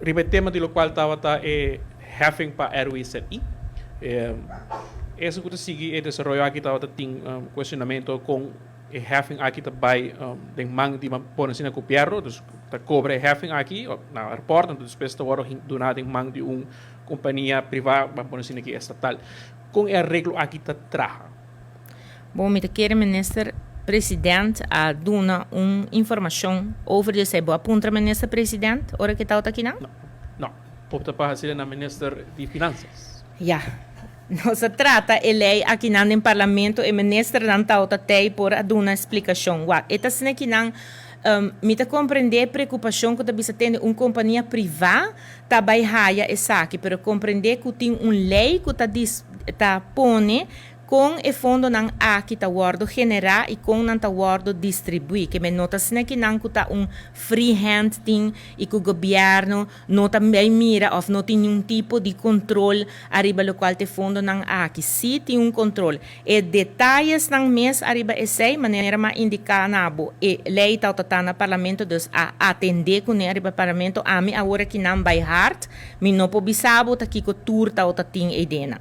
Ripetema de lo qual estava having para RWCI. Essa que sigue é desenvolver aqui estava tem questionamento com having aqui também de mang de pôr assim na copiarro, dus tá cobre having aqui na aeroporto, então depois está agora donado em mang de companhia privada, para pôr assim aqui estatal. Com arreglo aqui está traja. Bom, me quer minister presidente a dar uma informação sobre esse boa aponta minister presidente, ora que está aqui não? Não, opta para ser na minister de finanças. Ja. Não se trata de lei aqui no parlamento e minister não está até por dar uma explicação. Esta cena aqui não me compreender a preocupação que você tem uma companhia privada também raia essa aqui, pero compreender que tem uma lei que está pone com o fundo não aqui está guardo generar e com não está guardo distribuir, que me nota assim que não está free hand thing e que o governo não também mira ou não tem nenhum tipo de controle arriba do qual o fundo não aqui, sim tem controle e detalhes não mês arriba essa maneira mais indicar na bo e lei está no parlamento dus a atender com arriba parlamento a mim agora que não vai hard me não pode saber que o tour está tem edena.